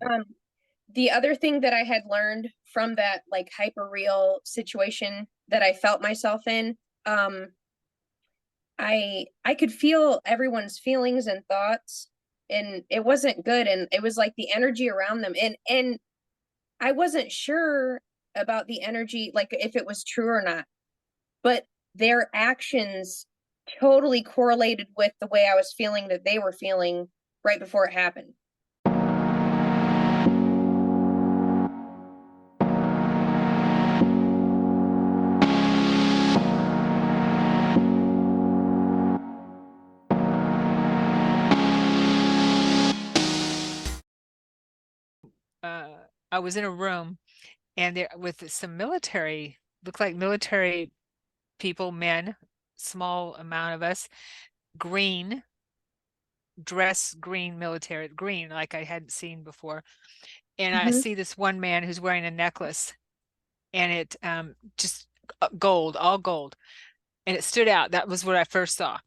Um, the other thing that I had learned from that like hyper real situation that I felt myself in, I could feel everyone's feelings and thoughts, and it wasn't good, and it was like the energy around them, and I wasn't sure about the energy, like if it was true or not, but their actions totally correlated with the way I was feeling that they were feeling right before it happened. uh, I was in a room and there with some military, looked like military people, men, small amount of us, green, dress green, military green, like I hadn't seen before. And I Hmm. see this one man who's wearing a necklace and it just gold, all gold. And it stood out. That was what I first saw.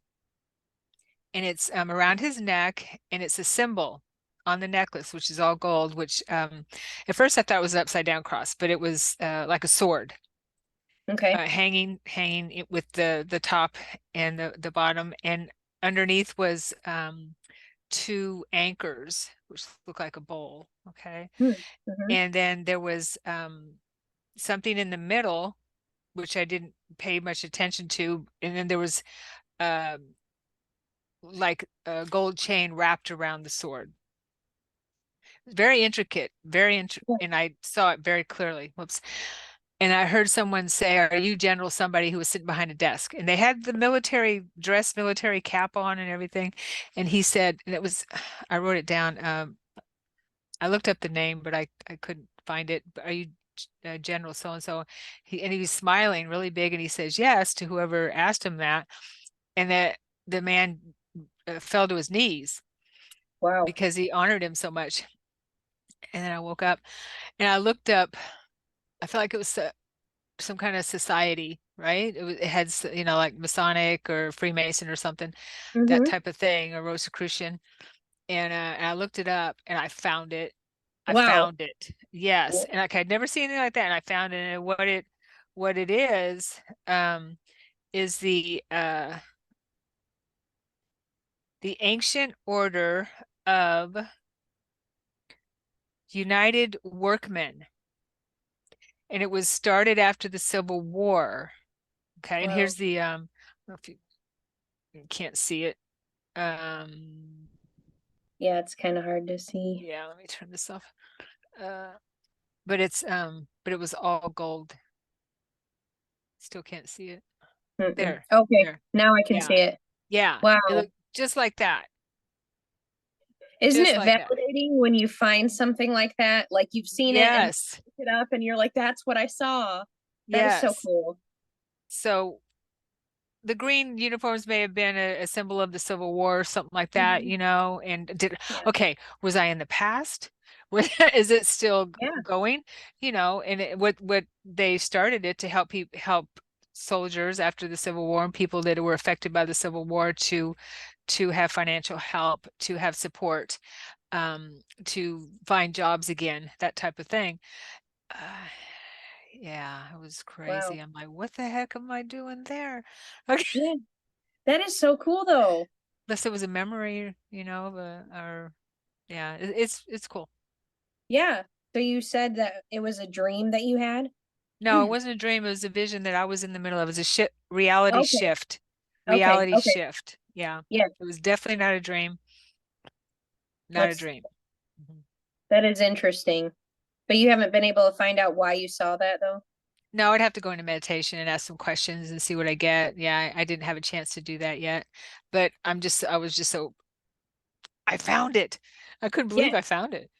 And it's around his neck and it's a symbol on the necklace, which is all gold, which at first I thought it was an upside down cross, but it was like a sword Okay. hanging with the top and the bottom, and underneath was two anchors, which look like a bowl. Okay, Mm-hmm. and then there was something in the middle, which I didn't pay much attention to, and then there was um like a gold chain wrapped around the sword. Very intricate, Yeah. and I saw it very clearly. Whoops. And I heard someone say, "Are you General somebody who was sitting behind a desk?" And they had the military dress, military cap on and everything. And he said, and it was, I wrote it down. I looked up the name, but I couldn't find it. Are you General so and so? He was smiling really big, and he says yes to whoever asked him that. And that the man fell to his knees Wow. because he honored him so much. And then I woke up and I looked up. I felt like it was some kind of society, right? It had, like Masonic or Freemason or something, that Hmm. type of thing, or Rosicrucian. And I looked it up and I found it. I Wow. found it. Yes. And like I'd never seen anything like that. And I found it. And what it um, is the ancient order of United Workmen. And it was started after the Civil War. Okay. And Wow. here's I don't know if you can't see it. Um, Yeah, it's kind of hard to see. yeah, let me turn this off. Uh, but it was all gold. Still can't see it. Mm-mm. There, Okay, there. now I can see Yeah, it. yeah. It Wow. looked just like that, Isn't just it like that. validating when you find something like that? Like you've seen it and Yes, pick it up and you're like, that's what I saw. That is so yes. cool. So the green uniforms may have been a symbol of the Civil War or something like that, Hmm. and did, Yeah. okay, was I in the past? Is it still Yeah. going? And what they started it to help soldiers after the Civil War and people that were affected by the Civil War to have financial help, to have support, to find jobs again, that type of thing. Uh, yeah, it was Wow. crazy. I'm like, what the heck am I doing there? Okay. Yeah. That is so cool though. Unless it was a memory, or yeah, it's cool. Yeah. So you said that it was a dream that you had? No, it wasn't a dream. It was a vision that I was in the middle of. It was a reality Okay. shift. Okay. Reality Okay. shift. Yeah. Yeah. It was definitely not a dream. Not a That's dream. Mhm. that is interesting. But you haven't been able to find out why you saw that though? No, I'd have to go into meditation and ask some questions and see what I get. Yeah, I didn't have a chance to do that yet. But I was just so, I found it. I couldn't Yeah. believe I found it.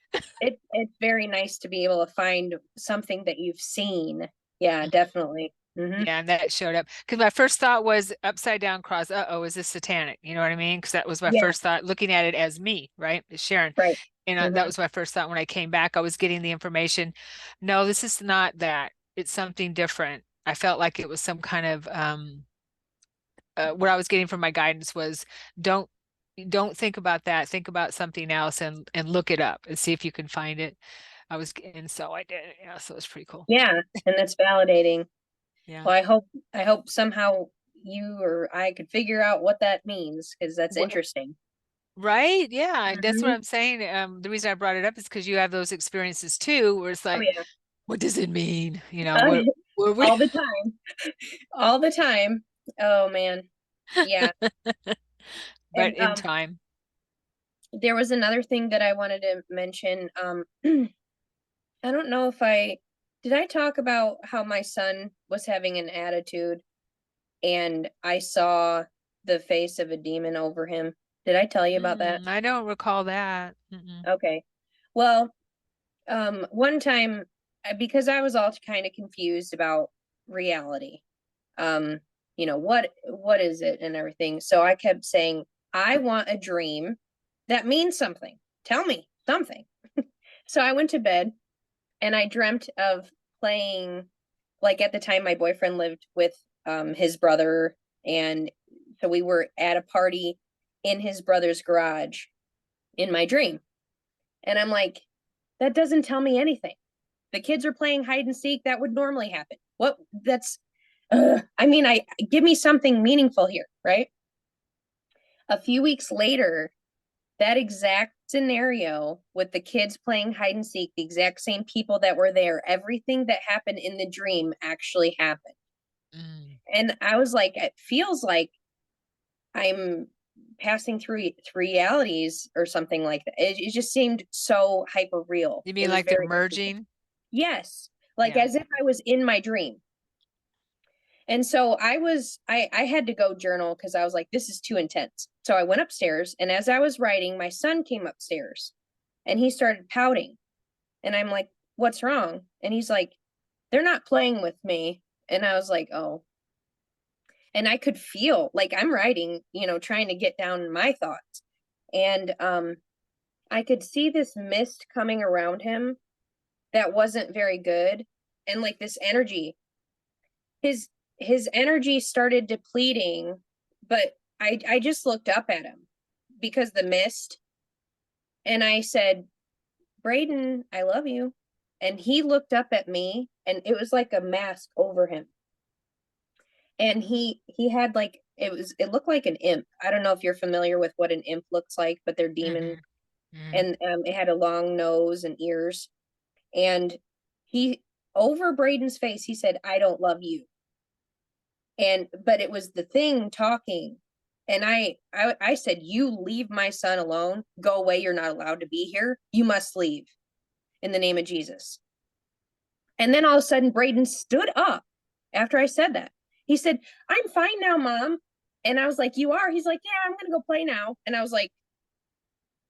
It's very nice to be able to find something that you've seen. Yeah, definitely. Hmm. Yeah, and that showed up because my first thought was upside down cross. Uh-oh, is this satanic? You know what I mean? Because that was my Yeah, first thought, looking at it as me, right? As Sharon. right. And that Hmm. was my first thought when I came back. I was getting the information. No, this is not that. It's something different. I felt like it was some kind of what I was getting from my guidance was don't don't think about that. Think about something else and look it up and see if you can find it. And so I did. Yeah, so it's pretty cool. Yeah, and that's validating. Yeah. Well, I hope somehow you or I could figure out what that means because that's Wh- interesting. Right? Yeah, and that's what Hmm. I'm saying. The reason I brought it up is because you have those experiences too, where it's Oh like, yeah. what does it mean? Uh, Where we all the time. All the time. Oh man. Yeah. but And in time. there was another thing that I wanted to mention. I don't know if I did I talk about how my son was having an attitude and I saw the face of a demon over him. Did I tell you about that? I don't recall that. Mm-mm. Okay. Well, one time because I was all kind of confused about reality. Um, what is it and everything. So I kept saying, I want a dream that means something. Tell me something. So I went to bed and I dreamt of playing, like at the time my boyfriend lived with his brother, and so we were at a party in his brother's garage in my dream. And I'm like, that doesn't tell me anything. The kids are playing hide and seek. That would normally happen. What that's I mean, I give me something meaningful here, right? A few weeks later, that exact scenario with the kids playing hide and seek, the exact same people that were there, everything that happened in the dream actually happened. Mm. And I was like, it feels like I'm passing through realities or something like that. It just seemed so hyper real. You It mean was like they're very interesting. merging? Yes, like Yeah. as if I was in my dream. And so I had to go journal because I was like, this is too intense. So I went upstairs, and as I was writing, my son came upstairs and he started pouting. And I'm like, what's wrong? And he's like, they're not playing with me. And I was like, oh. And I could feel like I'm writing, trying to get down my thoughts. And I could see this mist coming around him that wasn't very good. And like this energy, his his energy started depleting, but I just looked up at him because the mist, and I said, Braden, I love you. And he looked up at me and it was like a mask over him. And he had like it looked like an imp. I don't know if you're familiar with what an imp looks like, but they're demon, Hmm. Hmm. and it had a long nose and ears. And he over Braden's face, he said, I don't love you. And but it was the thing talking. And I said, you leave my son alone, go away, you're not allowed to be here, you must leave in the name of Jesus. And then all of a sudden Braden stood up after I said that. He said, I'm fine now, mom. And I was like, you are? He's like, yeah, I'm gonna go play now. And I was like,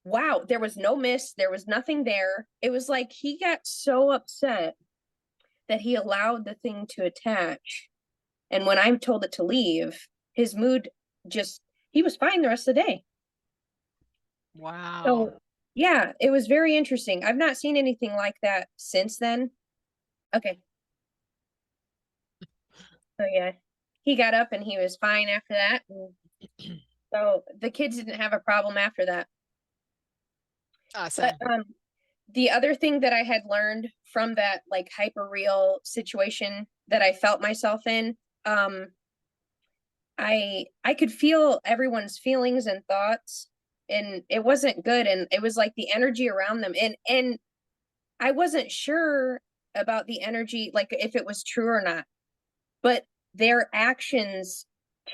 wow, there was no mist, there was nothing there. It was like he got so upset that he allowed the thing to attach. And when I told it to leave, his mood just, he was fine the rest of the day. Wow. So, yeah, it was very interesting. I've not seen anything like that since then. Okay. So, yeah, he got up and he was fine after that. And so the kids didn't have a problem after that. But Awesome. the other thing that I had learned from that like hyper real situation that I felt myself in, um, I could feel everyone's feelings and thoughts, and it wasn't good, and it was like the energy around them, and I wasn't sure about the energy, like if it was true or not, but their actions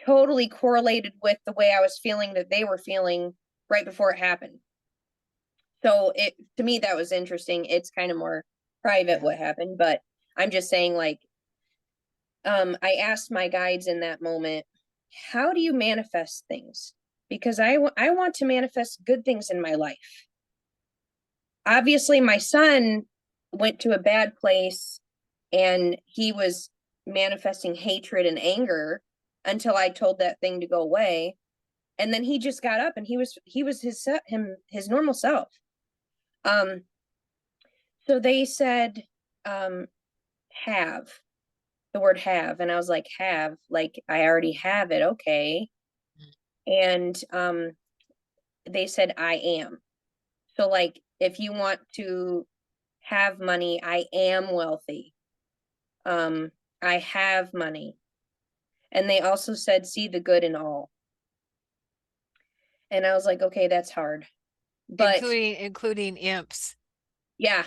totally correlated with the way I was feeling that they were feeling right before it happened. So it to me that was interesting. It's kind of more private Yeah. what happened, but I'm just saying like I asked my guides in that moment, how do you manifest things? Because I want to manifest good things in my life. Obviously, my son went to a bad place and he was manifesting hatred and anger until I told that thing to go away. And then he just got up and he was his normal self. Um, so they said, um, have the word have, and I was like, have, like I already have it, okay. And they said I am. So like if you want to have money, I am wealthy. Um, I have money. And they also said see the good in all. And I was like, okay, that's hard. But including imps. yeah.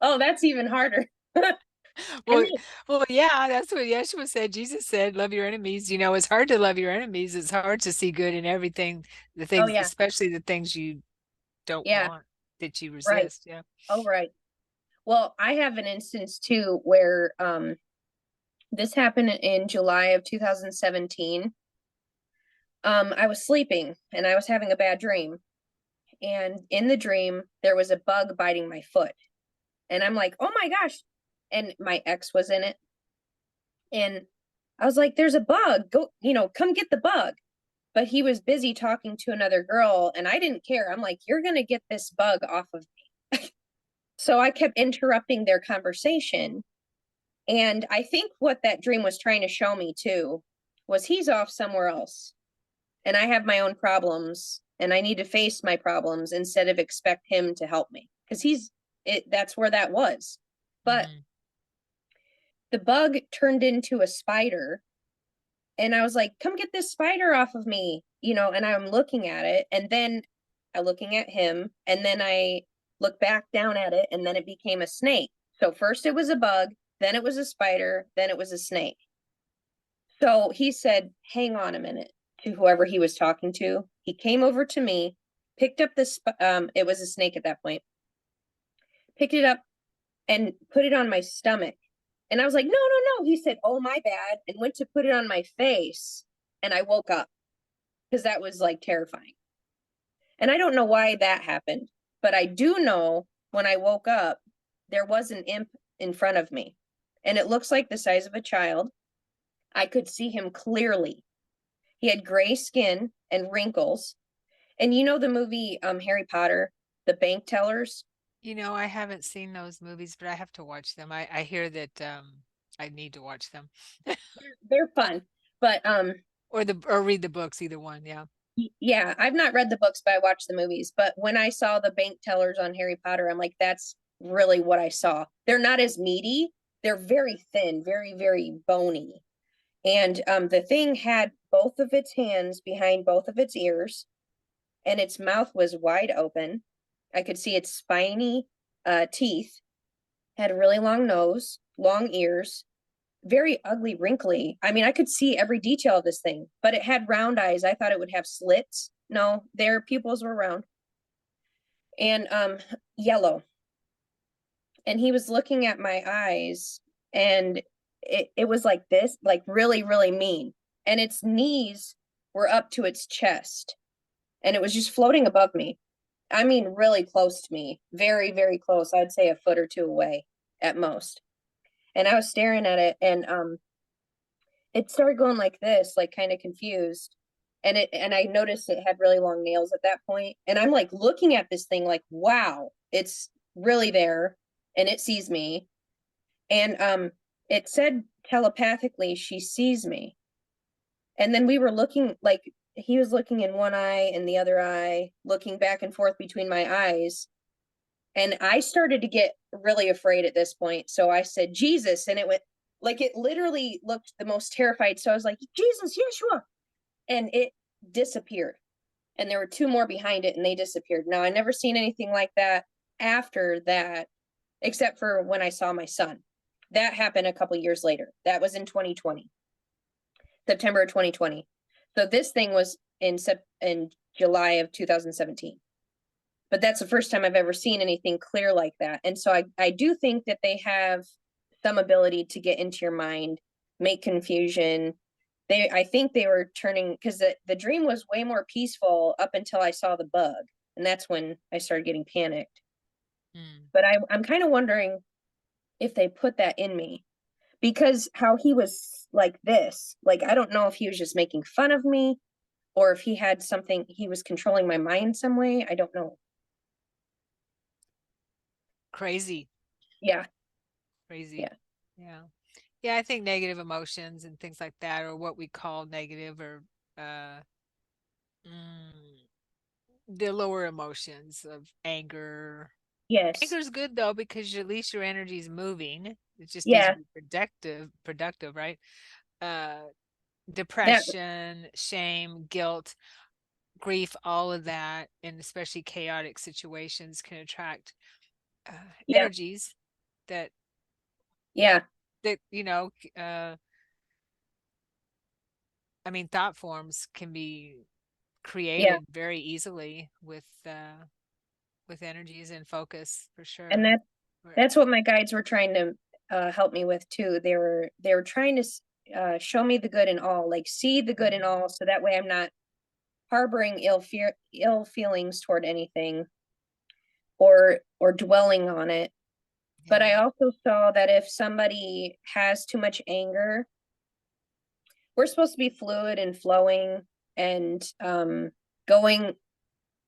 Oh, that's even harder. And Well, well, yeah, that's what Yeshua said. Jesus said, "Love your enemies." You know, it's hard to love your enemies. It's hard to see good in everything, the oh things, yeah, especially the things you don't yeah, want, that you right. resist. Yeah. Oh right. Well, I have an instance too where this happened in July of 2017. I was sleeping and I was having a bad dream. And in the dream, there was a bug biting my foot. And I'm like, oh my gosh. And my ex was in it. And I was like, there's a bug. Go, come get the bug. But he was busy talking to another girl. And I didn't care. I'm like, you're going to get this bug off of me. So I kept interrupting their conversation. And I think what that dream was trying to show me too was he's off somewhere else. And I have my own problems and I need to face my problems instead of expect him to help me because that's where that was. But Hmm. the bug turned into a spider and I was like, come get this spider off of me, and I'm looking at it and then I looking at him and then I look back down at it and then it became a snake. So first it was a bug, then it was a spider, then it was a snake. So he said, hang on a minute to whoever he was talking to. He came over to me, picked up this, it was a snake at that point, picked it up and put it on my stomach. And I was like, no, no, no. He said, oh, my bad. And went to put it on my face. And I woke up because that was like terrifying. And I don't know why that happened, but I do know when I woke up, there was an imp in front of me. And it looks like the size of a child. I could see him clearly. He had gray skin and wrinkles. And you know the movie Harry Potter, the bank tellers? You know, I haven't seen those movies, but I have to watch them. I hear that I need to watch them. They're fun. But Or read the books, either one. Yeah. yeah, I've not read the books, but I watched the movies. But when I saw the bank tellers on Harry Potter, I'm like, that's really what I saw. They're not as meaty. They're very thin, very, very bony. And the thing had both of its hands behind both of its ears, and its mouth was wide open. I could see its spiny teeth, had a really long nose, long ears, very ugly, wrinkly. I mean, I could see every detail of this thing, but it had round eyes. I thought it would have slits. No, their pupils were round and yellow. And he was looking at my eyes and it was like this, like really, really mean. And its knees were up to its chest and it was just floating above me. I mean, really close to me, very, very close. I'd say a foot or two away at most. And I was staring at it and it started going like this, like kind of confused. And I noticed it had really long nails at that point. And I'm like looking at this thing like, wow, it's really there and it sees me. And it said telepathically she sees me. And then we were looking like he was looking in one eye and the other eye, looking back and forth between my eyes. And I started to get really afraid at this point. So I said, Jesus. And it went like it literally looked the most terrified. So I was like, Jesus, Yeshua. And it disappeared. And there were two more behind it and they disappeared. Now, I never seen anything like that after that, except for when I saw my son. That happened a couple years later. That was in 2020, September of 2020. So this thing was in July of 2017. But that's the first time I've ever seen anything clear like that. And so I do think that they have some ability to get into your mind, make confusion. I think they were turning because the dream was way more peaceful up until I saw the bug. And that's when I started getting panicked. Mm. But I'm kind of wondering if they put that in me because how he was like this, like I don't know if he was just making fun of me or if he had something, he was controlling my mind some way. I don't know. Crazy. Yeah. Crazy. Yeah. Yeah. Yeah, I think negative emotions and things like that, or what we call negative or uh the lower emotions of anger. Yes. Anger's good though because at least your energy is moving. It just needs to Yeah. be productive, right? Uh, That, depression, shame, guilt, grief, all of that, and especially chaotic situations can attract uh, yeah. energies that Yeah. that I mean, thought forms can be Yeah. created very easily with energies and focus for And sure. Right. that's what my guides were trying to help me with too. They were trying to show me the good in all, like see the good in all, so that way I'm not harboring ill feelings toward anything or dwelling on it. But I Yeah. also saw that if somebody has too much anger, we're supposed to be fluid and flowing and going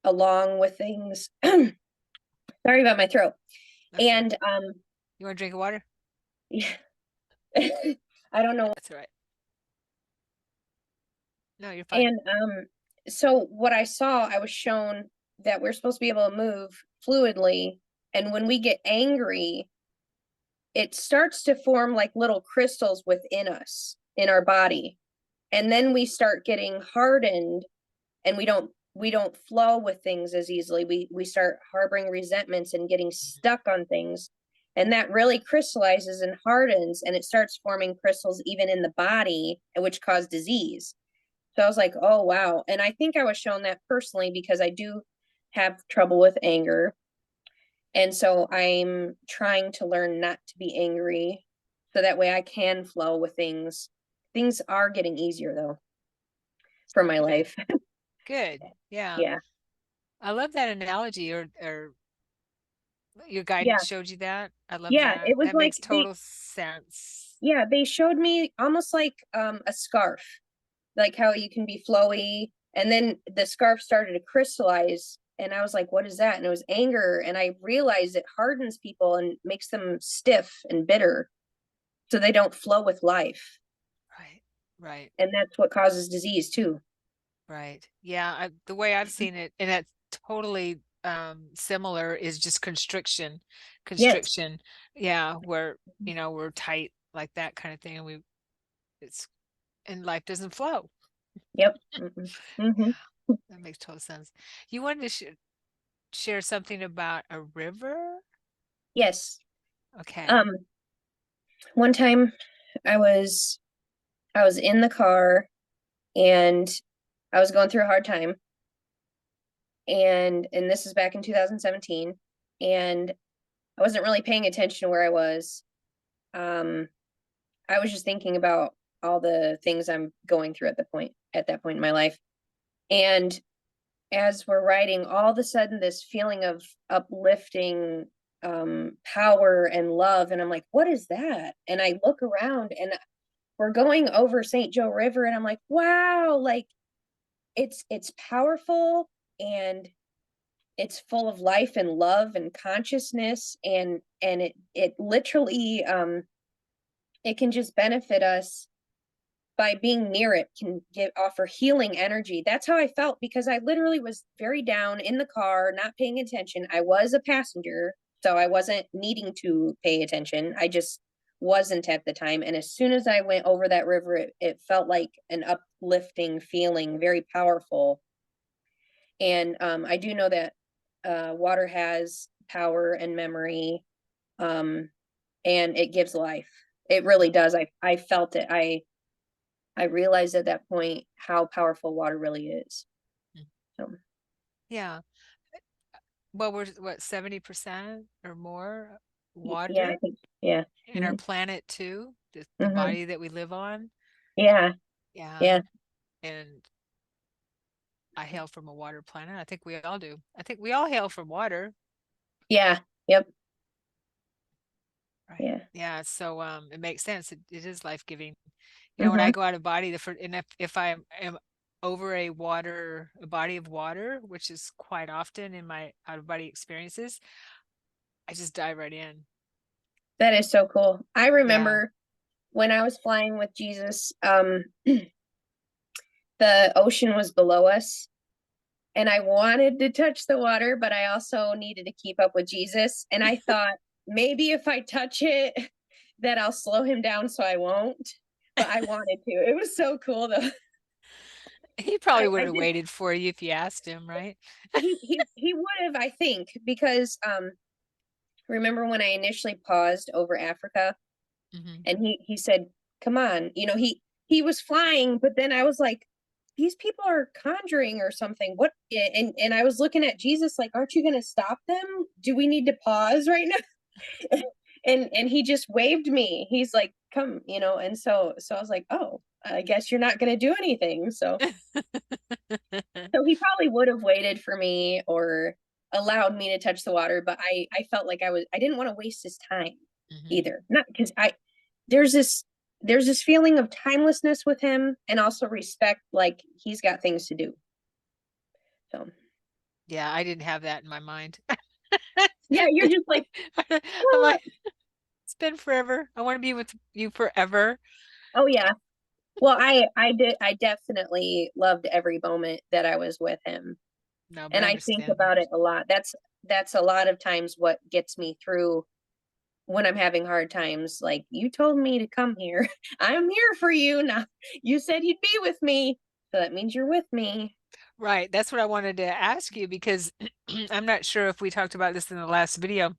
along with things. Sorry about my throat. That's all right. And You want to drink of water? yeah, I don't know. That's all right. No, you're fine. And so what I saw, I was shown that we're supposed to be able to move fluidly. And when we get angry, it starts to form like little crystals within us in our body. And then we start getting hardened and we don't flow with things as easily. We start harboring resentments and getting stuck on things. And that really crystallizes and hardens and it starts forming crystals even in the body, which cause disease. So I was like, oh, wow. And I think I was shown that personally because I do have trouble with anger. And so I'm trying to learn not to be angry so that way I can flow with things. Things are getting easier though for my Good. life. Good. Yeah. Yeah. I love that analogy or your guidance Yeah. showed you that. I love Yeah. that. It was That like makes total sense. yeah, they showed me almost like a scarf, like how you can be flowy. And then the scarf started to crystallize. And I was like, what is that? And it was anger. And I realized it hardens people and makes them stiff and bitter so they don't flow with life. Right. Right. And that's what causes disease too. Right. Yeah, the way I've seen it, and that's totally similar, is just constriction. Yes. Constriction. Yeah, where we're tight like that kind of thing, and it's and life doesn't flow. Yep. Mm-hmm. Mm-hmm. Yeah, that makes total sense. You wanted to share something about a river? Yes. Okay. Um, one time I was I was in the car and I was going through a hard time and this is back in 2017 and I wasn't really paying attention to where I was. Um, I was just thinking about all the things I'm going through at that point in my life. And as we're writing, all of a sudden this feeling of uplifting power and love. And I'm like, what is that? And I look around and we're going over St. Joe River, and I'm like, wow, like it's powerful and it's full of life and love and consciousness and it literally it can just benefit us by being near it can give offer healing energy. That's how I felt because I literally was very down in the car, not paying attention. I was a passenger, so I wasn't needing to pay attention. I just wasn't at the time. And as soon as I went over that river, it felt like an uplifting feeling, very powerful. And I do know that water has power and memory, um, and it gives life. It really does. I felt it. I realized at that point how powerful water really is. Mm. So Yeah. Well, we're what, 70% or more yeah, I water think yeah. in our Mm-hmm. planet too, the Mm-hmm. body that we live on. Yeah, Yeah. yeah, And I hail from a water planet. I think we all do. I think we all hail from water. yeah, yep, Right. yeah. Yeah. So it makes sense. It is life-giving. When I Mm-hmm. go out of body, the first, and if I am over a body of water, which is quite often in my out of body experiences, I just dive right in. That is so cool. I Yeah. remember when I was flying with Jesus, the ocean was below us and I wanted to touch the water, but I also needed to keep up with Jesus. And I thought maybe if I touch it, that I'll slow him down so I won't. But I wanted to. It was so cool though. He probably would I have did. waited for you if you asked him, right? He would have, I think, because remember when I initially paused over Africa Hmm. and he said, "Come on," he was flying, but then I was like, "These people are conjuring or something." What? And I was looking at Jesus like, "Aren't you going to stop them? Do we need to pause right now?" And he just waved me. He's like, "Come," and so I was like, "Oh, I guess you're not going to do anything." So he probably would have waited for me or allowed me to touch the water, but I felt like I didn't want to waste his time Hmm. either. Not because I there's this there's this feeling of timelessness with him and also respect, like he's got things to do. So Yeah, I didn't have that in my mind. yeah, you're just like, I'm like, "What?" it's been forever. I want to be with you forever. Oh yeah. Well, I definitely loved every moment that I was with him. No, but And I I think understand. about it a lot. That's a lot of times what gets me through when I'm having hard times. Like, you told me to come here. I'm here for you now. You said you'd be with me. So that means you're with me. Right. That's what I wanted to ask you because I'm not sure if we talked about this in the last video,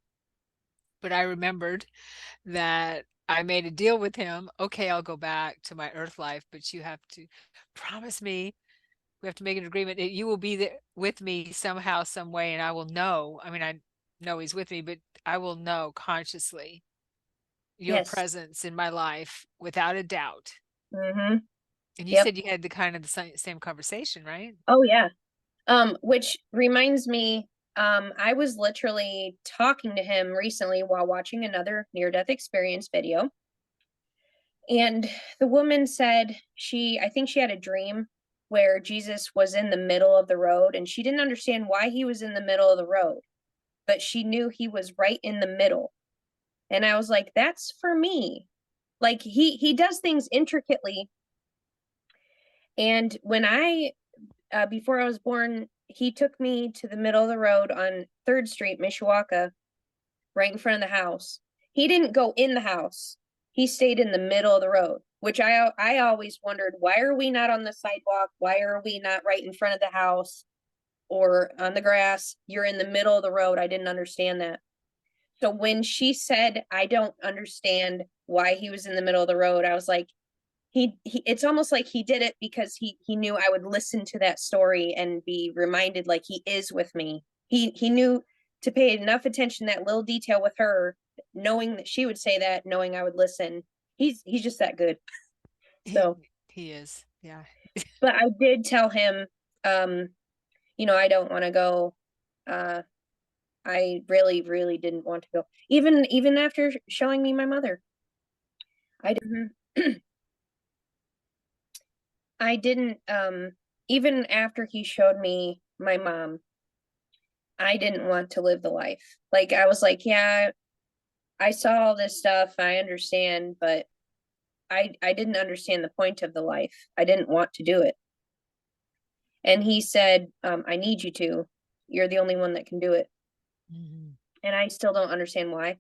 but I remembered that I made a deal with him. Okay, I'll go back to my earth life, but you have to promise me, we have to make an agreement that you will be there with me somehow, some way, and I will know. I mean, I know he's with me, but I will know consciously your Yes. presence in my life without a doubt. Mm-hmm. And you Yep. said you had the kind of the same conversation, right? Oh yeah. Which reminds me, I was literally talking to him recently while watching another near-death experience video. And the woman said I think she had a dream where Jesus was in the middle of the road and she didn't understand why he was in the middle of the road, but she knew he was right in the middle. And I was like, that's for me. Like he does things intricately. And when I before I was born, he took me to the middle of the road on 3rd Street, Mishawaka, right in front of the house. He didn't go in the house. He stayed in the middle of the road, which I always wondered, why are we not on the sidewalk? Why are we not right in front of the house or on the grass? You're in the middle of the road. I didn't understand that. So when she said, I don't understand why he was in the middle of the road, I was like, he it's almost like he did it because he knew I would listen to that story and be reminded like he is with me. He knew to pay enough attention to that little detail with her, knowing that she would say that, knowing I would listen. He's just that good. He So, he is. Yeah. but I did tell him, um, I don't want to go. Uh, I really, really didn't want to go. Even after showing me my mother, I didn't. I didn't. Even after he showed me my mom, I didn't want to live the life. Like I was like, yeah, I saw all this stuff. I understand, but I didn't understand the point of the life. I didn't want to do it. And he said, I need you to. You're the only one that can do it. Mhm. And I still don't understand why.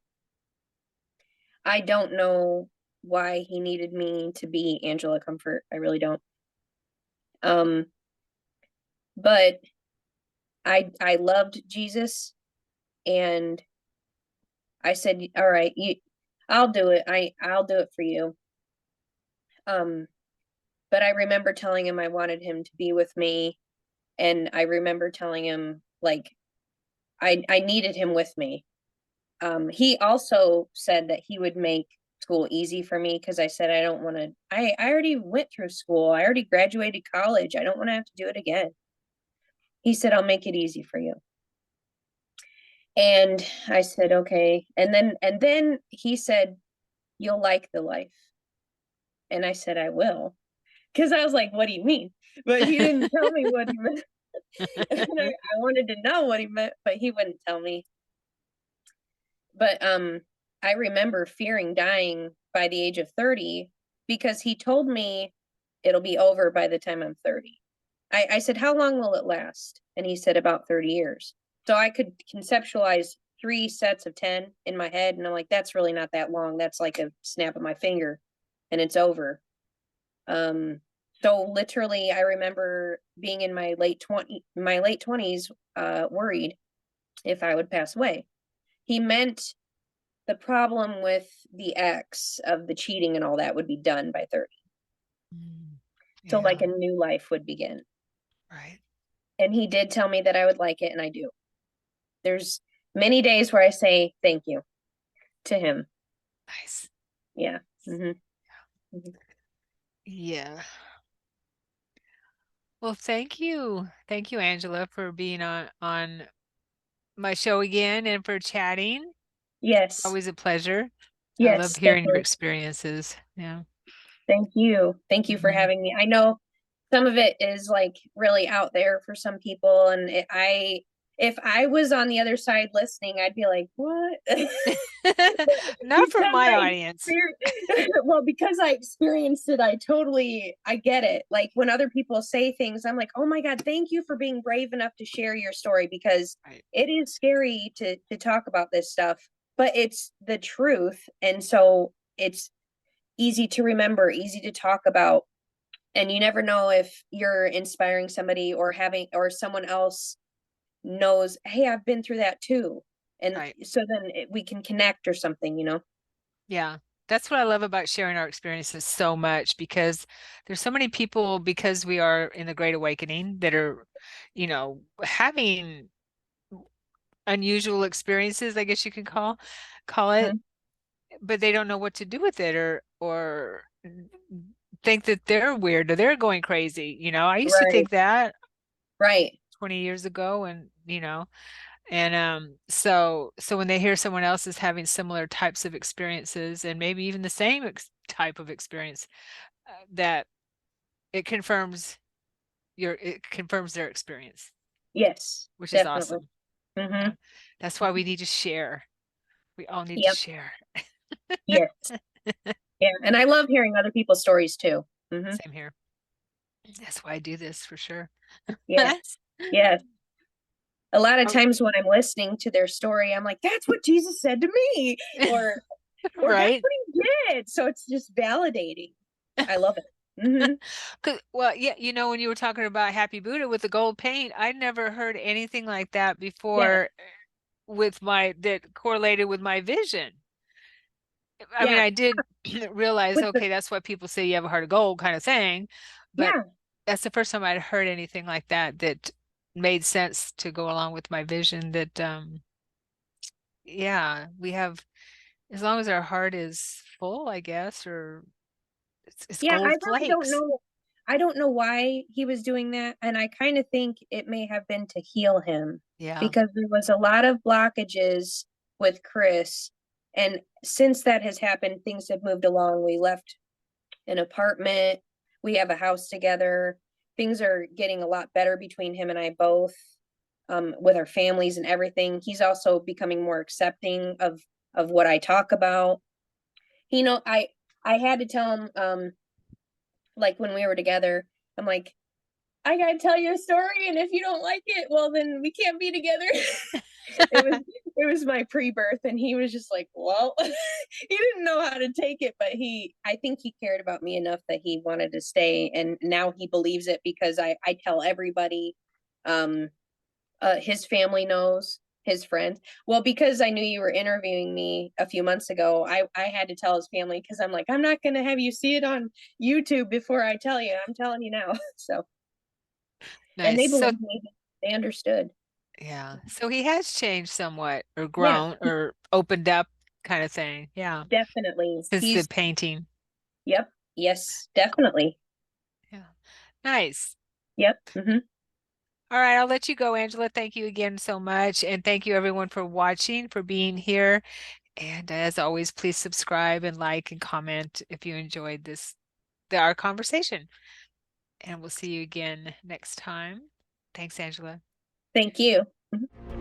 I don't know why he needed me to be Angela Comfort. I really don't. Um, but I loved Jesus and I said, all right, I'll do it. I'll do it for you. Um, but I remember telling him I wanted him to be with me. And I remember telling him like I needed him with me. He also said that he would make school easy for me because I said I don't want to I already went through school. I already graduated college. I don't want to have to do it again. He said I'll make it easy for you. And I said okay. And then he said you'll like the life. And I said I will. Because I was like, what do you mean? But he didn't tell me what he meant. And I wanted to know what he meant, but he wouldn't tell me. But I remember fearing dying by the age of 30 because he told me it'll be over by the time I'm 30. I said, how long will it last? And he said, about 30 years. So I could conceptualize 3 sets of 10 in my head. And I'm like, that's really not that long. That's like a snap of my finger and it's over. Um, so literally I remember being in my late 20s, worried if I would pass away. He meant the problem with the ex of the cheating and all that would be done by 30. Mm. So like Yeah, a new life would begin. right. And he did tell me that I would like it, and I do. There's many days where I say thank you to him. Nice. Yeah. Hmm. Hmm. Yeah. Well, thank you. Thank you, Angela, for being on my show again and for chatting. Yes. Always a pleasure. I love Yes, hearing your definitely. experiences. Yeah. Thank you. Thank you for Hmm. having me. I know some of it is like really out there for some people, and if I was on the other side listening, I'd be like, "What?" Not for Because my I audience. well, because I experienced it, I get it. Like when other people say things, I'm like, oh my God, thank you for being brave enough to share your story, because Right. it is scary to talk about this stuff, but it's the truth. And so it's easy to remember, easy to talk about. And you never know if you're inspiring somebody or having or someone else knows, hey, I've been through that too. And Right. so then we can connect or something, you know? Yeah. That's what I love about sharing our experiences so much because there's so many people because we are in the Great Awakening that are, having unusual experiences, I guess you can call it, Mhm. but they don't know what to do with it or think that they're weird or they're going crazy. I used to Right. think that Right. 20 years ago and so when they hear someone else is having similar types of experiences and maybe even the same type of experience, that it confirms it confirms their experience, Yes, which is definitely. awesome. Hmm. Yeah. That's why we need to share. We all need to Yep. share. Yes. Yeah. And I love hearing other people's stories too. Hmm. Same here. That's why I do this for sure. Yeah. Yes. A lot of Oh, times when I'm listening to their story, I'm like, that's what Jesus said to me, or that's right. what he did. So it's just validating. I love it. Hmm. Well, yeah, when you were talking about Happy Buddha with the gold paint, I never heard anything like that Yeah. before with my that correlated with my vision. I mean, Yeah. I did realize, With the okay, that's what people say you have a heart of gold kind of thing, but yeah. that's the first time I'd heard anything like that that made sense to go along with my vision that yeah, we have as long as our heart is full, I guess, or it's Yeah, I gold really don't flakes. know. I don't know why he was doing that. And I kind of think it may have been to heal him, Yeah, because there was a lot of blockages with Chris. And since that has happened, things have moved along. We left an apartment, we have a house together. Things are getting a lot better between him and I both, with our families and everything. He's also becoming more accepting of what I talk about. I had to tell him, like when we were together, I'm like, I gotta tell you a story, and if you don't like it, well, then we can't be together. It was my pre-birth, and he was just like, well, he didn't know how to take it, but I think he cared about me enough that he wanted to stay, and now he believes it because I tell everybody. Um, his family knows, his friends. Well, because I knew you were interviewing me a few months ago, I had to tell his family, because I'm like, I'm not gonna have you see it on YouTube before I tell you. I'm telling you now. So, and nice. they So believed me. They understood. yeah, so he has changed somewhat or Yeah, grown or opened up kind of thing. Yeah, definitely. since the He's painting. Yep. Yes, definitely. Yeah, nice. Yep. Hmm. All right, I'll let you go, Angela. Thank you again so much. And thank you everyone for watching, for being here. And as always, please subscribe and like and comment if you enjoyed our conversation. And we'll see you again next time. Thanks, Angela. Thank you. Mhm.